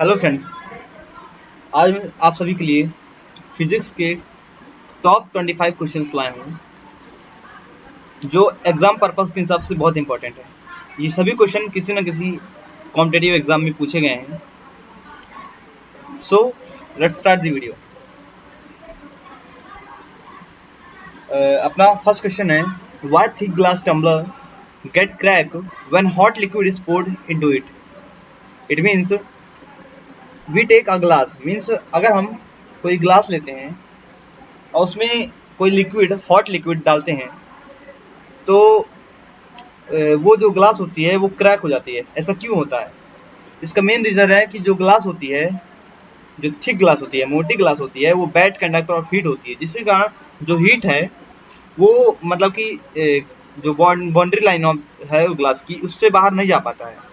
Hello friends, आज मैं आप सभी के लिए फिजिक्स के टॉप 25 क्वेश्चंस लाया हूँ जो एग्जाम पर्पस के हिसाब से बहुत इंपॉर्टेंट है। ये सभी क्वेश्चन किसी न किसी कॉम्पिटिटिव एग्जाम में पूछे गए हैं। So let's start the video. अपना फर्स्ट क्वेश्चन है, why thick glass tumbler get crack when hot liquid is poured into it. It means we take a glass, means अगर हम कोई ग्लास लेते हैं और उसमें कोई लिक्विड, हॉट लिक्विड डालते हैं तो वो जो ग्लास होती है वो क्रैक हो जाती है। ऐसा क्यों होता है? इसका मेन रीज़न है कि जो ग्लास होती है, जो थिक ग्लास होती है, मोटी ग्लास होती है, वो बैड कंडक्टर ऑफ हीट होती है, जिसके कारण जो हीट है वो मतलब कि जो बाउंड्री लाइन है वो ग्लास की, उससे बाहर नहीं जा पाता है।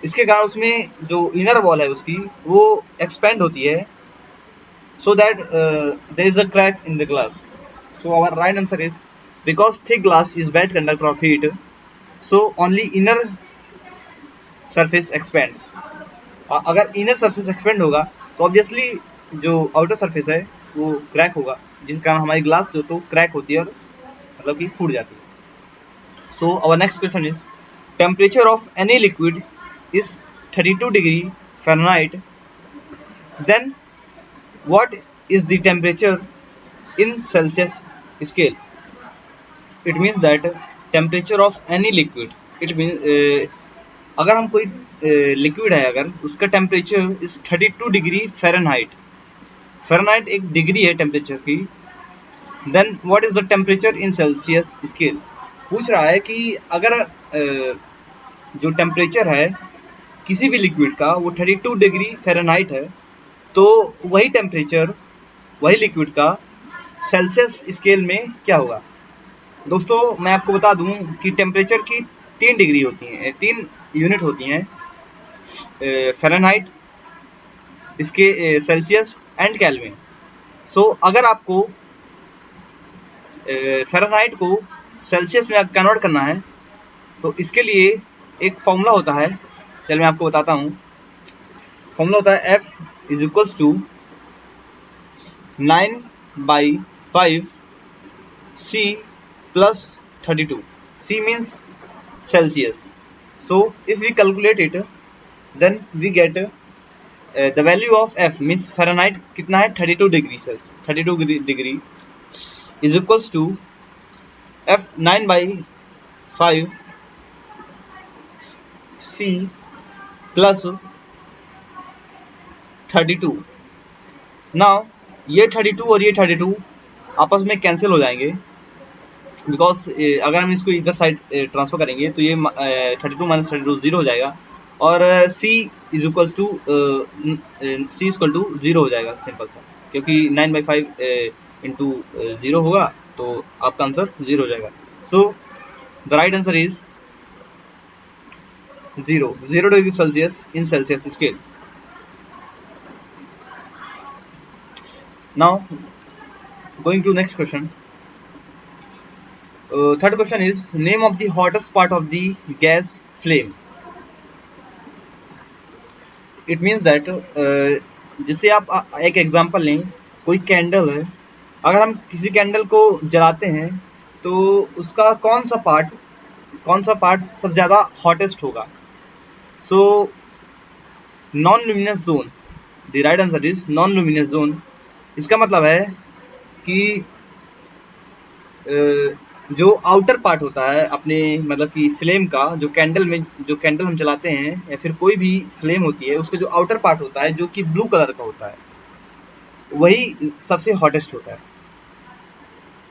इसके कारण उसमें जो इनर वॉल है उसकी वो एक्सपेंड होती है, so that there is a crack in the glass. So our right answer is, because thick glass is bad conductor of heat, so only inner surface expands. अगर इनर सरफेस एक्सपेंड होगा तो obviously जो outer surface है वो crack होगा, जिस कारण हमारी ग्लास जो तो क्रैक होती है और मतलब कि फूट जाती है। So our next question is, temperature of any liquid is 32 degree Fahrenheit, then what is the temperature in Celsius scale? It means that temperature of any liquid, it means अगर हम कोई लिक्विड है, अगर उसका temperature is 32 degree Fahrenheit, Fahrenheit एक degree है temperature की, then what is the temperature in Celsius scale. पूछ रहा है कि अगर जो टेम्परेचर है किसी भी लिक्विड का वो 32 डिग्री फ़ारेनहाइट है, तो वही टेम्परेचर वही लिक्विड का सेल्सियस स्केल में क्या होगा। दोस्तों मैं आपको बता दूं कि टेम्परेचर की 3 डिग्री होती हैं, 3 यूनिट होती हैं, फ़ारेनहाइट, इसके सेल्सियस एंड केल्विन। सो अगर आपको फ़ारेनहाइट को सेल्सियस में कन्वर्ट करना है तो इसके लिए एक फॉर्मूला होता है, चल मैं आपको बताता हूँ। फॉर्मूला होता है F is equals to 9/5 C plus 32. C means Celsius. So if we calculate it, then we get the value of F means Fahrenheit कितना है 32 degree Celsius, 32 degree is equals to F 9/5 C plus 32. Now ये 32 और ये 32 आपस में cancel हो जाएंगे, because अगर हम इसको इधर साइड ट्रांसफर करेंगे तो ये 32 माइनस 32 जीरो हो जाएगा, और C is equals to C equal to zero हो जाएगा, सिंपल सा, क्योंकि 9/5 इंटू जीरो होगा तो आपका आंसर जीरो हो जाएगा। So the right answer is 0 degree Celsius in Celsius scale. Now going to next question. Third question is, name of the hottest part of the gas flame. It means that जैसे आप एक example लें, कोई candle है, अगर हम किसी candle को जलाते हैं तो उसका कौन सा पार्ट सबसे ज़्यादा हॉटेस्ट होगा। So non luminous zone, the right answer is non luminous zone. इसका मतलब है कि जो आउटर पार्ट होता है अपने मतलब कि फ्लेम का, जो कैंडल हम जलाते हैं या फिर कोई भी फ्लेम होती है, उसका जो आउटर पार्ट होता है जो कि ब्लू कलर का होता है, वही सबसे हॉटेस्ट होता है।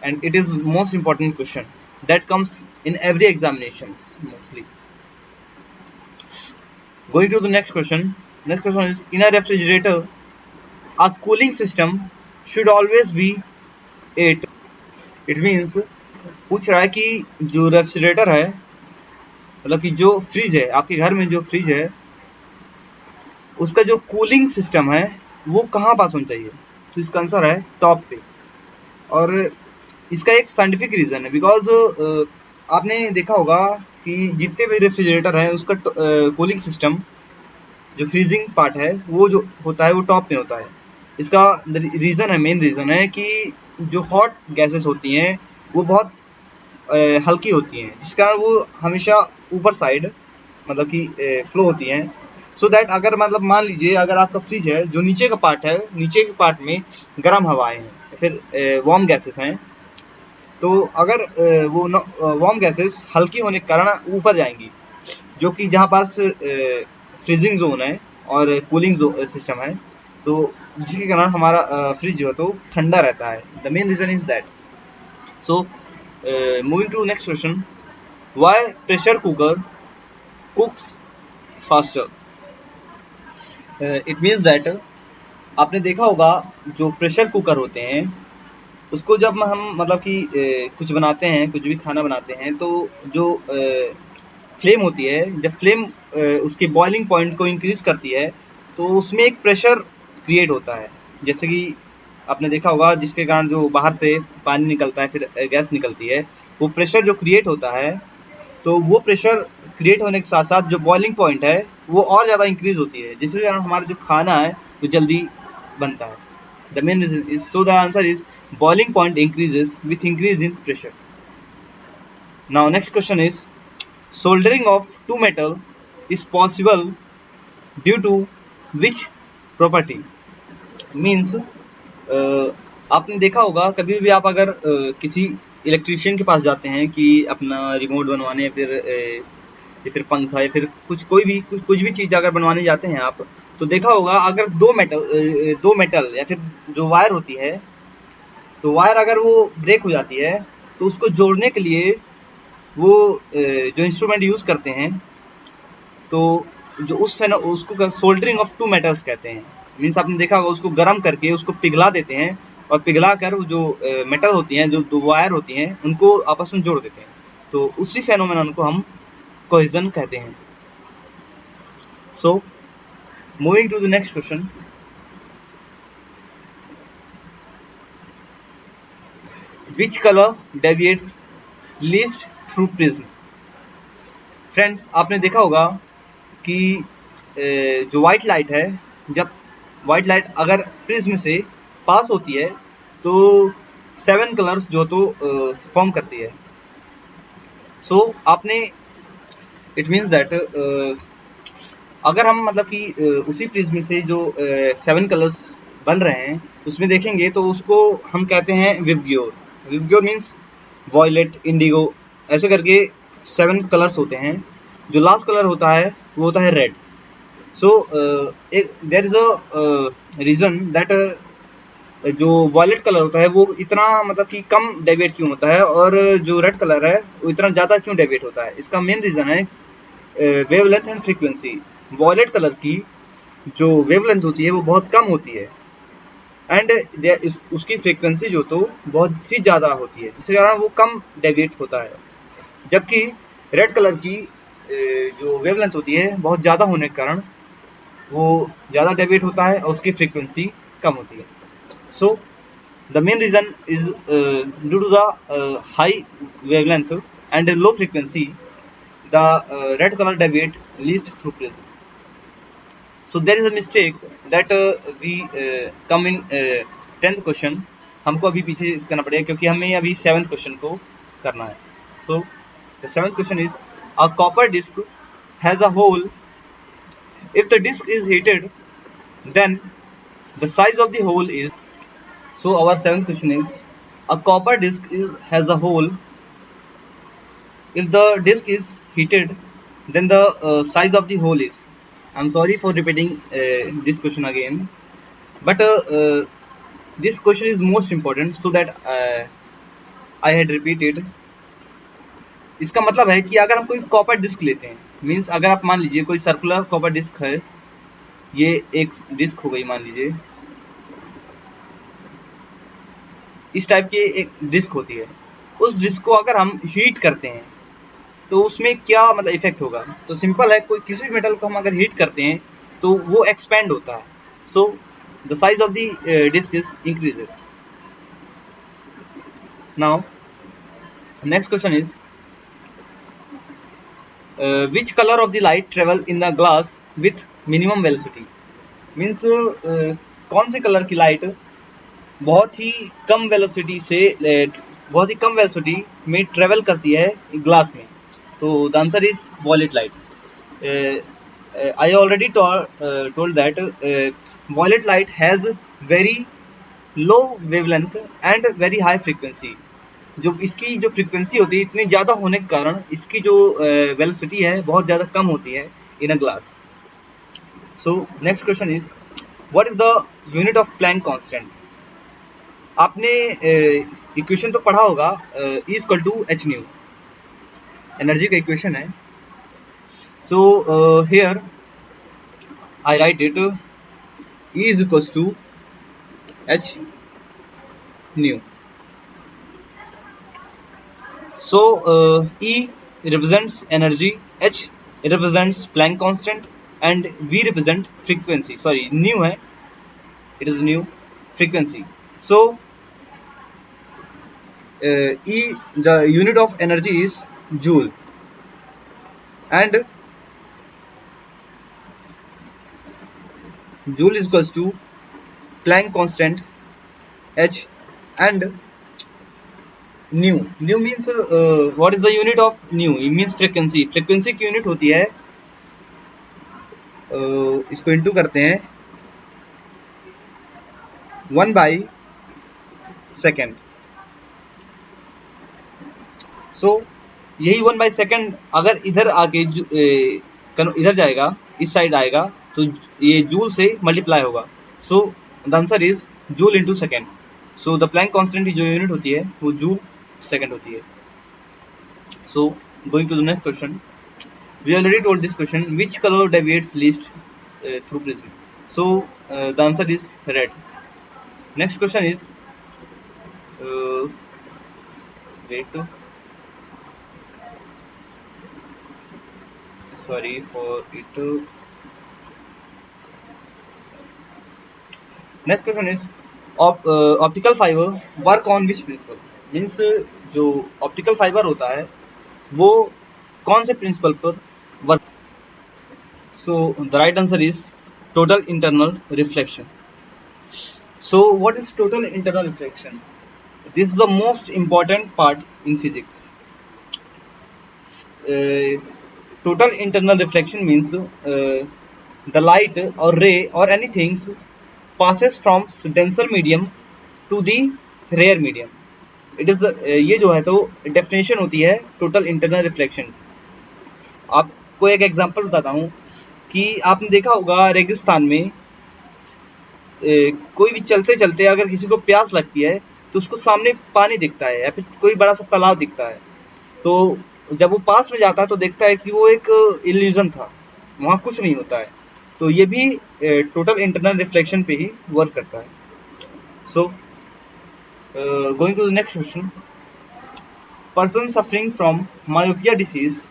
And it is most important question that comes in every examinations mostly. Going to the next question is, in a refrigerator a cooling system should always be 8। It means पूछ रहा है कि जो रेफ्रिजरेटर है, मतलब कि जो फ्रिज है, आपके घर में जो फ्रिज है, उसका जो कूलिंग सिस्टम है वो कहाँ पास होना चाहिए। तो इसका आंसर है टॉप पे, और इसका एक साइंटिफिक रीज़न है, बिकॉज आपने देखा होगा कि जितने भी रेफ्रिजरेटर है उसका कूलिंग सिस्टम जो फ्रीजिंग पार्ट है वो जो होता है वो टॉप में होता है। इसका रीज़न है, मेन रीज़न है कि जो हॉट गैसेस होती हैं वो बहुत हल्की होती हैं, जिस कारण वो हमेशा ऊपर साइड मतलब कि फ्लो होती हैं। सो दैट अगर मतलब मान लीजिए अगर आपका फ्रिज है, जो नीचे का पार्ट है, नीचे के पार्ट में गर्म हवाएं हैं फिर वार्म गैसेस हैं, तो अगर वो वार्म गैसेस हल्की होने के कारण ऊपर जाएंगी, जो कि जहाँ पास फ्रीजिंग जोन है और कूलिंग सिस्टम है, तो जिसके कारण हमारा फ्रिज जो है तो ठंडा रहता है। The main reason is that. So moving to next question, why pressure cooker cooks faster? It means that आपने देखा होगा जो प्रेशर कुकर होते हैं उसको जब हम मतलब कि कुछ बनाते हैं, कुछ भी खाना बनाते हैं, तो जो फ्लेम होती है, जब फ्लेम उसके बॉइलिंग पॉइंट को इंक्रीज करती है तो उसमें एक प्रेशर क्रिएट होता है। जैसे कि आपने देखा होगा जिसके कारण जो बाहर से पानी निकलता है फिर गैस निकलती है, वो प्रेशर जो क्रिएट होता है, तो वो प्रेशर क्रिएट होने के साथ साथ जो बॉइलिंग पॉइंट है वो और ज़्यादा इंक्रीज होती है, जिसके कारण हमारा जो खाना है वो जल्दी बनता है। The main reason is, so the answer is boiling point increases with increase in pressure. Now next question is, soldering of two metal is possible due to which property? Means आपने देखा होगा कभी भी आप अगर किसी इलेक्ट्रिशियन के पास जाते हैं कि अपना रिमोट बनवाने या फिर पंखा या फिर कुछ भी चीज़ अगर बनवाने जाते हैं आप, तो देखा होगा अगर दो मेटल या फिर जो वायर होती है, तो वायर अगर वो ब्रेक हो जाती है तो उसको जोड़ने के लिए वो जो इंस्ट्रूमेंट यूज़ करते हैं, तो जो उसको सोल्डरिंग ऑफ टू मेटल्स कहते हैं। मीन्स आपने देखा होगा उसको गर्म करके उसको पिघला देते हैं और पिघला कर जो मेटल होती हैं, जो दो वायर होती हैं, उनको आपस में जोड़ देते हैं, तो उसी फेनोमेनन को हम कोहेजन कहते हैं। So moving to the next question, which colour deviates least through prism? Friends आपने देखा होगा कि जो वाइट लाइट है, जब वाइट लाइट अगर प्रिज्म से पास होती है तो 7 कलर्स जो तो फॉर्म करती है। सो आपने इट मीन्स दैट अगर हम मतलब कि उसी प्रिज्म से जो 7 कलर्स बन रहे हैं उसमें देखेंगे तो उसको हम कहते हैं VIBGYOR. VIBGYOR means violet, indigo, ऐसे करके 7 कलर्स होते हैं। जो लास्ट कलर होता है वो होता है red. So there is a reason that जो वॉयलेट कलर होता है वो इतना मतलब कि कम डेविएट क्यों होता है और जो रेड कलर है वो इतना ज़्यादा क्यों डेविएट होता है। इसका मेन रीज़न है wavelength and frequency. Violet colour की जो वेवलेंथ होती है वो बहुत कम होती है एंड उसकी फ्रीक्वेंसी जो तो बहुत ही ज़्यादा होती है, जिसके कारण वो कम डेविएट होता है। जबकि रेड कलर की जो वेवलेंथ होती है बहुत ज़्यादा होने के कारण वो ज़्यादा डेविएट होता है और उसकी फ्रीक्वेंसी कम होती है। So the main reason is due to the high wavelength and low frequency, the red color deviate least through prism. So there is a mistake that we come in 10th question. हमको अभी पीछे करना पड़ेगा क्योंकि हमें अभी 7th question को करना है। So the 7th question is, a copper disc has a hole. If the disc is heated, then the size of the hole is. So our 7th question is, a copper disc has a hole. If the disc is heated, then the size of the hole is. I'm sorry for repeating this question again, but this question is most important, so that I had repeated. इसका मतलब है कि अगर हम कोई copper disc लेते हैं, means अगर आप मान लीजिए कोई सर्कुलर कॉपर डिस्क है, ये एक डिस्क हो गई मान लीजिए, इस टाइप की एक डिस्क होती है। उस डिस्क को अगर हम हीट करते हैं तो उसमें क्या मतलब इफेक्ट होगा? तो सिंपल है, कोई किसी भी मेटल को हम अगर हीट करते हैं तो वो एक्सपेंड होता है। So the size of the disc is increases. Now next question is, which color of the light travel in the glass with minimum velocity? Means कौन से कलर की लाइट बहुत ही कम वेलोसिटी से बहुत ही कम वेलोसिटी में ट्रेवल करती है ग्लास में? तो the answer is violet light. I already told that violet light has very low wavelength and very high frequency. जो इसकी जो फ्रीक्वेंसी होती है इतनी ज़्यादा होने के कारण इसकी जो वेलोसिटी है बहुत ज़्यादा कम होती है in a glass. So next question is what is the unit of Planck constant? आपने इक्वेशन तो पढ़ा होगा, E equal to H nu energy का इक्वेशन है. So here I write it E is equals to h nu. So E represents energy, h represents Planck constant, and V represent frequency. Sorry, nu है, it is nu frequency. So E, the unit of energy is joule, and joule is equals to Planck constant h and nu. Nu means what is the unit of nu? It means frequency. Frequency की unit होती है, इसको into करते हैं 1/सेकेंड. सो यही 1/सेकेंड अगर इधर आके इधर जाएगा, इस साइड आएगा, तो ये जूल से मल्टीप्लाई होगा. सो the answer is joule into second. So the plank constant की जो यूनिट होती है वो जूल सेकेंड होती है. So going to the next question. We already told this question, which color deviates least through prism? So the answer is red. Next question is wait, sorry for it. Next question is optical fiber work on which principle? Means जो optical fiber होता है वो कौन से principal पर work? So the right answer is total internal reflection. So what is total internal reflection? This is the most important part in physics. Total internal reflection means the light or ray or anything passes from denser medium to the rare medium. It is ये जो है तो definition होती है total internal reflection. आपको एक example बताता हूँ कि आपने देखा होगा रेगिस्तान में कोई भी चलते चलते अगर किसी को प्यास लगती है तो उसको सामने पानी दिखता है या फिर कोई बड़ा सा तालाब दिखता है, तो जब वो पास में जाता है तो देखता है कि वो एक इल्यूजन था, वहाँ कुछ नहीं होता है. तो ये भी टोटल इंटरनल रिफ्लेक्शन पे ही वर्क करता है. So going to the next question. Person suffering from myopia disease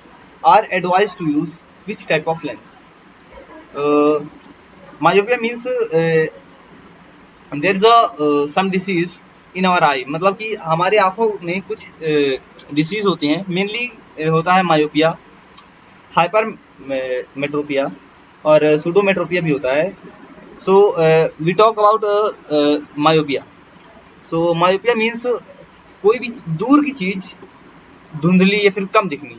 are advise to use which type of lens? Myopia means there is a some disease in our eye, मतलब कि हमारे आंखों में कुछ disease होती हैं. मेनली होता है मायोपिया, हाइपर मेट्रोपिया और सूडोमेट्रोपिया भी होता है. So we talk about myopia. So myopia means कोई भी दूर की चीज धुंधली या फिर कम दिखनी.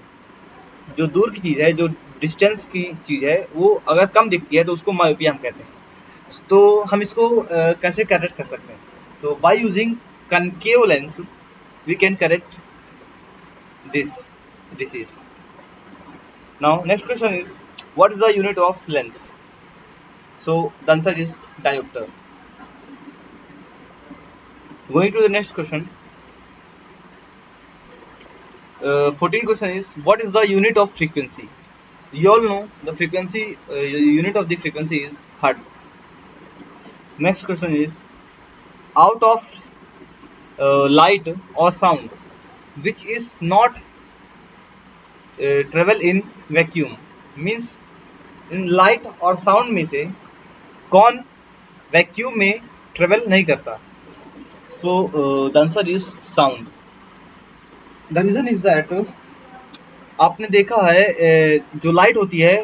जो दूर की चीज है, जो डिस्टेंस की चीज है, वो अगर कम दिखती है तो उसको मायोपिया हम कहते हैं. तो हम इसको कैसे करेक्ट कर सकते हैं? तो by using concave lens we can correct this disease. Now next question is what is the unit of length? So the answer is diopter. Going to the next question. 14th question is what is the unit of frequency? You all know the frequency, unit of the frequency is hertz. Next question is out of light or sound which is not travel in vacuum, means in light और sound में से कौन vacuum में travel नहीं करता? So the answer is sound. The reason is that आपने देखा है जो लाइट होती है,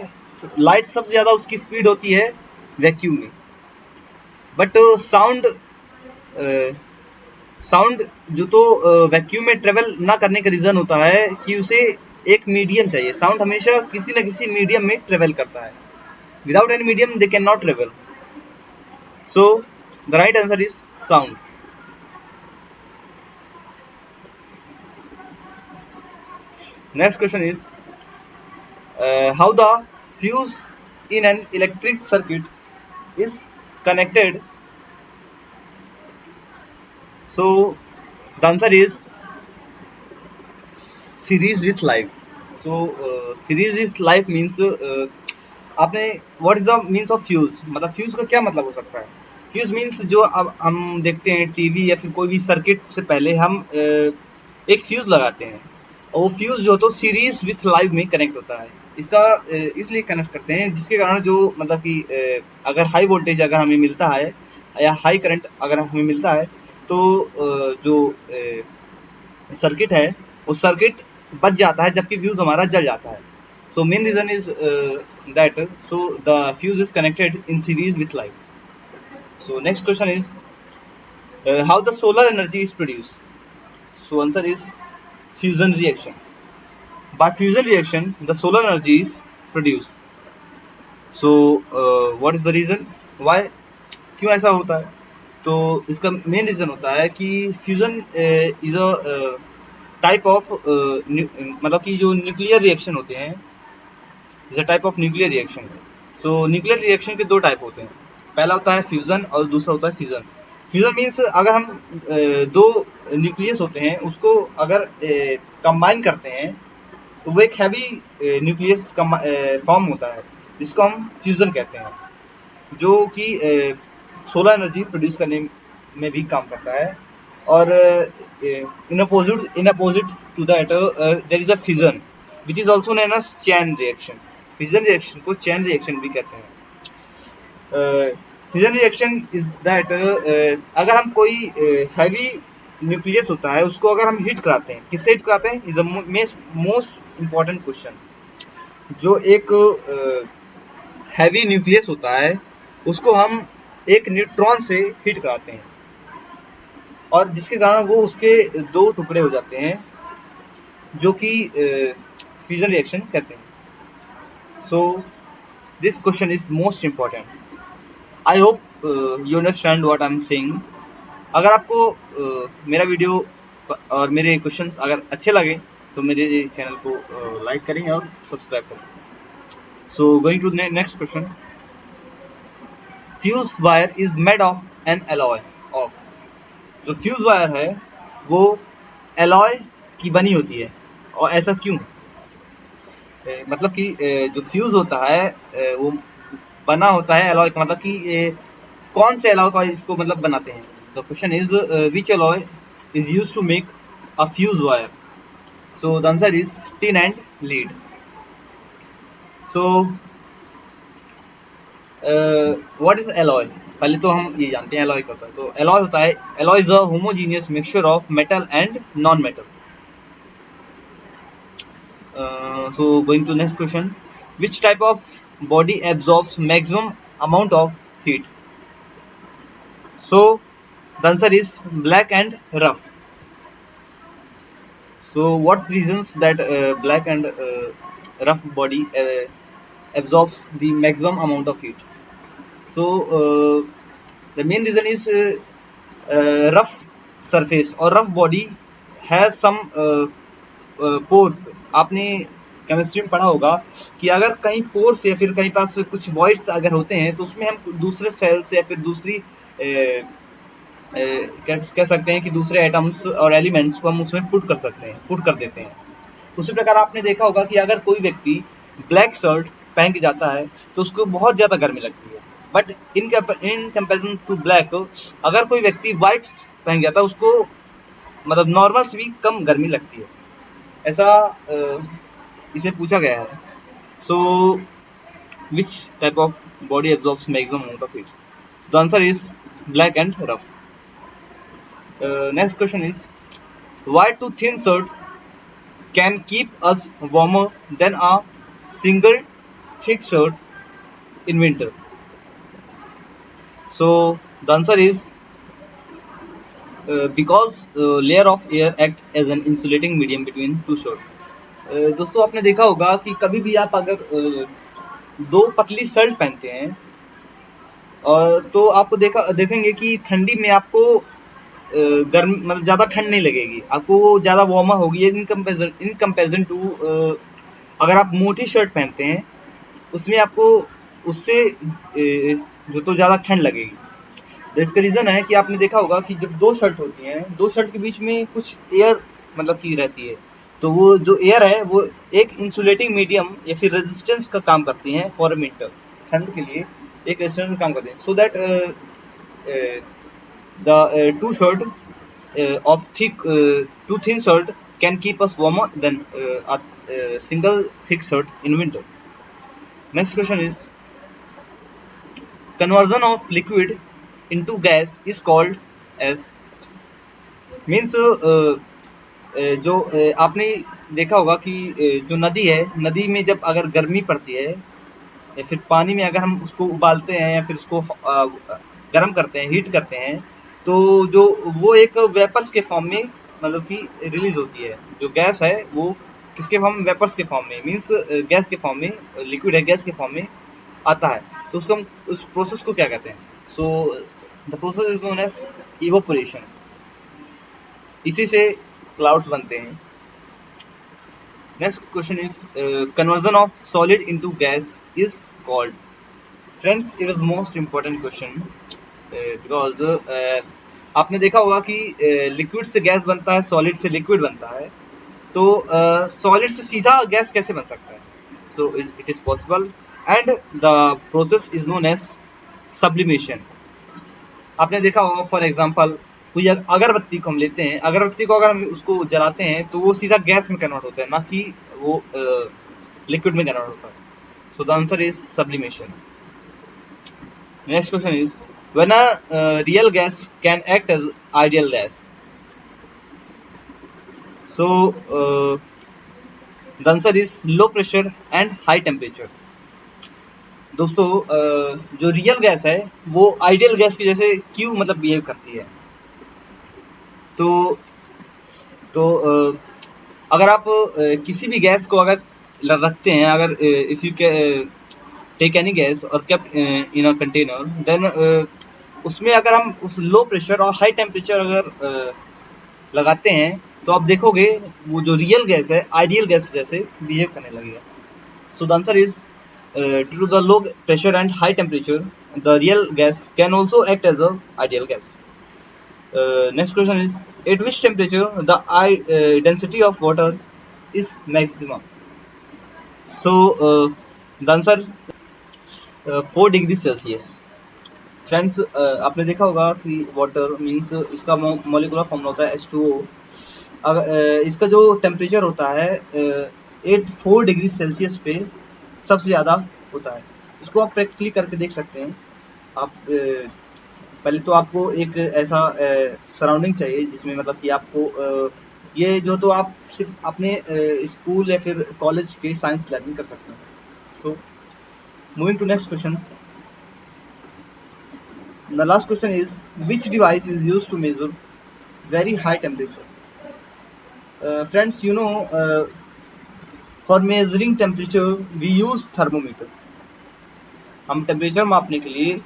लाइट सबसे ज़्यादा उसकी स्पीड होती है वैक्यूम में, बट साउंड साउंड जो तो वैक्यूम में ट्रेवल ना करने का रीज़न होता है कि उसे एक मीडियम चाहिए। साउंड हमेशा किसी न किसी मीडियम में ट्रेवल करता है। Without any medium they can not travel. So the right answer is sound. Next question is how the fuse in an electric circuit is connected. So the answer is series with life. So series with life means आपने what is the means of fuse, मतलब fuse का क्या मतलब हो सकता है? Fuse means जो अब हम देखते हैं टीवी या फिर कोई भी सर्किट से पहले हम एक फ्यूज लगाते हैं, और वो फ्यूज जो तो सीरीज विथ लाइव में कनेक्ट होता है। इसका इसलिए कनेक्ट करते हैं जिसके कारण जो मतलब कि अगर हाई वोल्टेज अगर हमें मिलता है या हाई करंट अगर हमें मिलता है तो जो सर्किट है वो सर्किट बच जाता है जबकि फ्यूज हमारा जल जाता है। So main reason is that so the fuse is connected in series with live. So next question is how the solar energy is produce. So answer is fusion reaction. By fusion reaction the solar energy is produced. So what is the reason why, क्यों ऐसा होता है? तो इसका main reason होता है कि fusion is a type of मतलब कि जो न्यूक्लियर रिएक्शन होते हैं is a type of nuclear reaction. So nuclear reaction के दो टाइप होते हैं, पहला होता है फ्यूजन और दूसरा होता है फिजन। फ्यूजन मीन्स अगर हम दो न्यूक्लियस होते हैं उसको अगर कंबाइन करते हैं तो वो एक हैवी न्यूक्लियस फॉर्म होता है जिसको हम फ्यूजन कहते हैं, जो कि सोलर एनर्जी प्रोड्यूस करने में भी काम करता है। और in opposite to that there is a fission which is also known as chain reaction. Fission reaction को चैन रिएक्शन भी कहते हैं। फिजन रिएक्शन इज दैट अगर हम कोई हैवी न्यूक्लियस होता है उसको अगर हम हीट कराते हैं, किससे हीट कराते हैं is a most important question. जो एक हैवी न्यूक्लियस होता है उसको हम एक न्यूट्रॉन से हीट कराते हैं और जिसके कारण वो उसके दो टुकड़े हो जाते हैं जो कि फ्यूजन रिएक्शन कहते हैं। So this question is most important. I hope you understand what I am saying. अगर आपको मेरा वीडियो और मेरे क्वेश्चंस अगर अच्छे लगे तो मेरे चैनल को लाइक करें और सब्सक्राइब करें। So going to next question, fuse wire is made of an alloy of. जो फ्यूज वायर है वो एलॉय की बनी होती है, और ऐसा क्यों? मतलब कि जो फ्यूज होता है वो बना होता है एलॉय का, मतलब कि कौन से एलॉय का इसको मतलब बनाते हैं। The question is which alloy is used to make a fuse wire. So the answer is tin and lead. So what is alloy? पहले तो हम ये जानते हैं एलॉय क्या होता है। तो एलॉय होता है, alloy is a homogeneous mixture of metal and non metal. So going to next question, which type of body absorbs maximum amount of heat? So the answer is black and rough. So what's reasons that black and rough body absorbs the maximum amount of heat? So the main reason is rough surface or rough body has some pores. आपने chemistry में पढ़ा होगा कि अगर कहीं pores या फिर कहीं पास कुछ वॉइड्स अगर होते हैं तो उसमें हम दूसरे सेल्स या फिर दूसरी कह सकते हैं कि दूसरे एटम्स और एलिमेंट्स को हम उसमें पुट कर सकते हैं, पुट कर देते हैं। उसी प्रकार आपने देखा होगा कि अगर कोई व्यक्ति ब्लैक शर्ट पहन के जाता है तो उसको बहुत ज़्यादा गर्मी लगती है, but in comparison to black अगर कोई व्यक्ति व्हाइट पहन जाता है उसको मतलब नॉर्मल से भी कम गर्मी लगती है, ऐसा इसमें पूछा गया है। So which type of body absorbs maximum amount of heat? The answer is black and rough. Next question is why two thin shirt can keep us warmer than a single thick shirt in winter? So the answer is because layer of air act as an insulating medium between two shirts. दोस्तों आपने देखा होगा कि कभी भी आप अगर दो पतली शर्ट पहनते हैं और तो आपको देखेंगे कि ठंडी में आपको गर्म मतलब ज़्यादा ठंड नहीं लगेगी, आपको ज़्यादा वार्मर होगी इन कंपेरिजन टू अगर आप मोटी शर्ट पहनते हैं उसमें आपको उससे जो तो ज़्यादा ठंड लगेगी। तो इसका रीज़न है कि आपने देखा होगा कि जब दो शर्ट होती हैं, दो शर्ट के बीच में कुछ एयर मतलब की रहती है, तो वो जो एयर है वो एक इंसुलेटिंग मीडियम या फिर रेजिस्टेंस का काम करती हैं फॉर विंटर, ठंड के लिए एक रेजिस्टेंस का काम करते हैं, so that the two shirt of thick two thin shirt can keep us warmer than a single thick shirt in winter. Next question is conversion of liquid into gas is called as means जो आपने देखा होगा कि जो नदी है, नदी में जब अगर गर्मी पड़ती है या फिर पानी में अगर हम उसको उबालते हैं या फिर उसको गर्म करते हैं, हीट करते हैं, तो जो वो एक वेपर्स के फॉर्म में मतलब कि रिलीज होती है। जो गैस है वो किसके फॉर्म में? वेपर्स के फॉर्म में, मीन्स गैस के फॉर्म में, लिक्विड है गैस के फॉर्म में आता है। तो उसको हम उस प्रोसेस को क्या कहते हैं? So the process is known as evaporation. इसी से क्लाउड्स बनते हैं। Next question is conversion of solid into gas is called. Friends, it is most important question because आपने देखा होगा कि लिक्विड से गैस बनता है, सॉलिड से लिक्विड बनता है, तो सॉलिड से सीधा गैस कैसे बन सकता है? So it is possible and the process is known as sublimation. आपने देखा होगा फॉर एग्जांपल कोई अगरबत्ती को हम लेते हैं, अगरबत्ती को अगर हम उसको जलाते हैं तो वो सीधा गैस में कन्वर्ट होता है, ना कि वो लिक्विड में कन्वर्ट होता है। So the answer is sublimation. Next question is when a real gas can act as ideal gas. So the answer is low pressure and high temperature. दोस्तों जो रियल गैस है वो आइडियल गैस की जैसे क्यों मतलब बिहेव करती है? तो अगर आप किसी भी गैस को अगर रखते हैं, अगर if you take any gas और kept in a container, then उसमें अगर हम उस लो प्रेशर और हाई टेम्परेचर अगर लगाते हैं तो आप देखोगे वो जो रियल गैस है आइडियल गैस जैसे बिहेव करने लगेगा। So the answer is due to the low pressure and high temperature the real gas can also act as a ideal gas. Next question is at which temperature the density of water is maximum. So the answer 4 degree Celsius. Friends, आपने देखा होगा कि water means इसका molecular formula होता है H2O। अगर इसका जो टेम्परेचर होता है 4 डिग्री सेल्सियस पे सबसे ज़्यादा होता है। इसको आप प्रैक्टिकली करके देख सकते हैं। आप पहले तो आपको एक ऐसा सराउंडिंग चाहिए जिसमें मतलब कि आपको ये जो तो आप सिर्फ अपने स्कूल या फिर कॉलेज के साइंस लर्निंग कर सकते हैं। So moving to next question. The last question is which device is used to measure very high temperature? Friends, you know, for measuring temperature we use thermometer. हम temperature मापने के लिए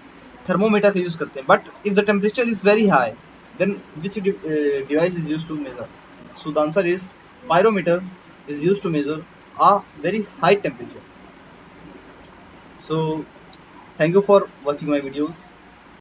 thermometer का use करते हैं, but if the temperature is very high then which device is used to measure? So the answer is pyrometer is used to measure a very high temperature. So thank you for watching my videos.